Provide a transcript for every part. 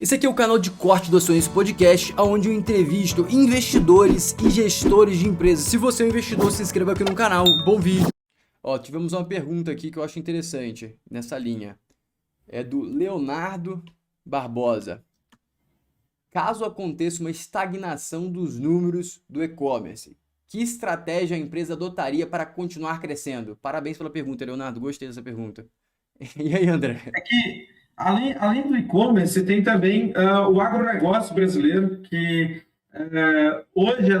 Esse aqui é o canal de corte do Acionista Podcast, onde eu entrevisto investidores e gestores de empresas. Se você é um investidor, se inscreva aqui no canal. Bom vídeo! Ó, tivemos uma pergunta aqui que eu acho interessante nessa linha. É do Leonardo Barbosa. Caso aconteça uma estagnação dos números do e-commerce, que estratégia a empresa adotaria para continuar crescendo? Parabéns pela pergunta, Leonardo. Gostei dessa pergunta. E aí, André? É que, além do e-commerce, tem também o agronegócio brasileiro, que hoje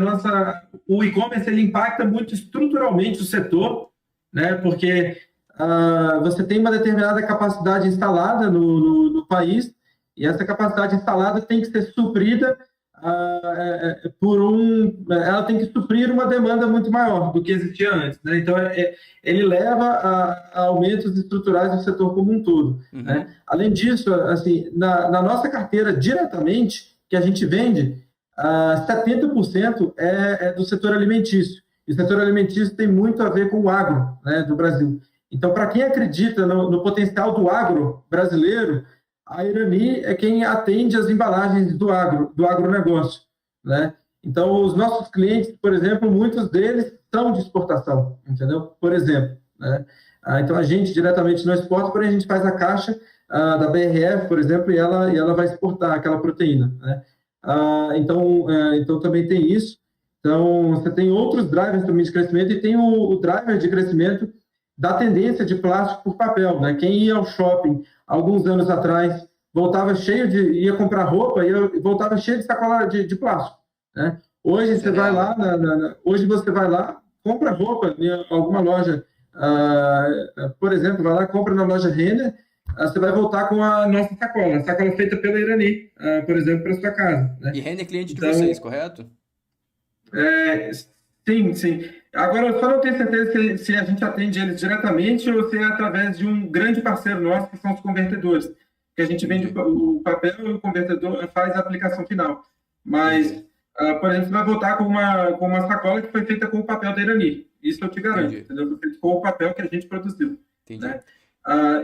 o e-commerce ele impacta muito estruturalmente o setor, né? Porque você tem uma determinada capacidade instalada no país, e essa capacidade instalada tem que ser suprida ela tem que suprir uma demanda muito maior do que existia antes, né? Então, ele leva a aumentos estruturais do setor como um todo, né? Além disso, assim, na nossa carteira diretamente, que a gente vende, 70% é do setor alimentício. E o setor alimentício tem muito a ver com o agro, né, do Brasil. Então, para quem acredita no potencial do agro brasileiro, a Irani é quem atende as embalagens do agronegócio, né? Então, os nossos clientes, por exemplo, muitos deles são de exportação, entendeu? Por exemplo, né? Então, a gente diretamente não exporta, porém a gente faz a caixa da BRF, por exemplo, e ela vai exportar aquela proteína, né? Então, também tem isso. Então, você tem outros drivers também de crescimento e tem o driver de crescimento da tendência de plástico por papel, né? Quem ia ao shopping alguns anos atrás voltava ia comprar roupa e voltava cheio de sacola de plástico, né? Hoje Isso é você vai real. lá, hoje você vai lá, compra roupa em alguma loja, por exemplo, vai lá, compra na loja Renner, você vai voltar com a nossa sacola feita pela Irani, por exemplo, para sua casa, né? E Renner é cliente de vocês, Então, correto? é, sim, sim. Agora, eu só não tenho certeza se a gente atende eles diretamente ou se é através de um grande parceiro nosso, que são os convertedores. Que a gente vende Entendi, o papel e o convertedor faz a aplicação final. Mas, entendi, por exemplo, você vai voltar com uma sacola que foi feita com o papel da Irani. Isso eu te garanto, entendi, entendeu? Foi feito com o papel que a gente produziu, entendi. né?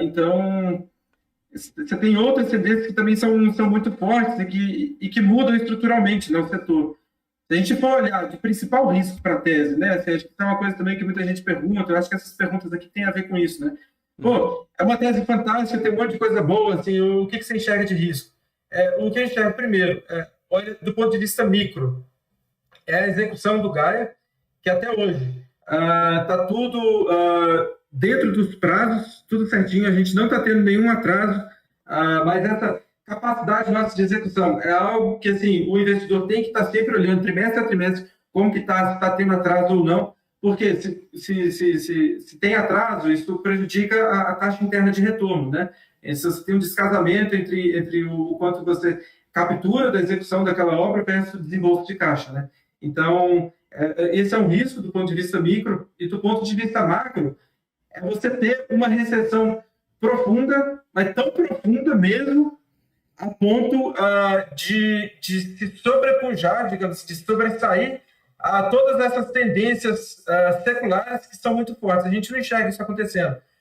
Então, você tem outras tendências que também são muito fortes e que mudam estruturalmente, né, o setor. Se a gente for olhar de principal risco para a tese, né? Assim, acho que é uma coisa também que muita gente pergunta, eu acho que essas perguntas aqui têm a ver com isso, né? Uhum. Pô, é uma tese fantástica, tem um monte de coisa boa, assim, o que você enxerga de risco? O que eu enxergo, primeiro, olha, do ponto de vista micro, é a execução do Gaia, que até hoje está tudo dentro dos prazos, tudo certinho, a gente não está tendo nenhum atraso, mas essa capacidade nossa de execução é algo que assim, o investidor tem que estar sempre olhando, trimestre a trimestre, como que está, se está tendo atraso ou não, porque se tem atraso, isso prejudica a taxa interna de retorno, né? Se você tem um descasamento entre o quanto você captura da execução daquela obra versus o desembolso de caixa, né? Então, esse é um risco do ponto de vista micro, e do ponto de vista macro, é você ter uma recessão profunda, mas tão profunda mesmo, a ponto de se sobrepujar, digamos, de sobressair a todas essas tendências seculares que são muito fortes. A gente não enxerga isso acontecendo.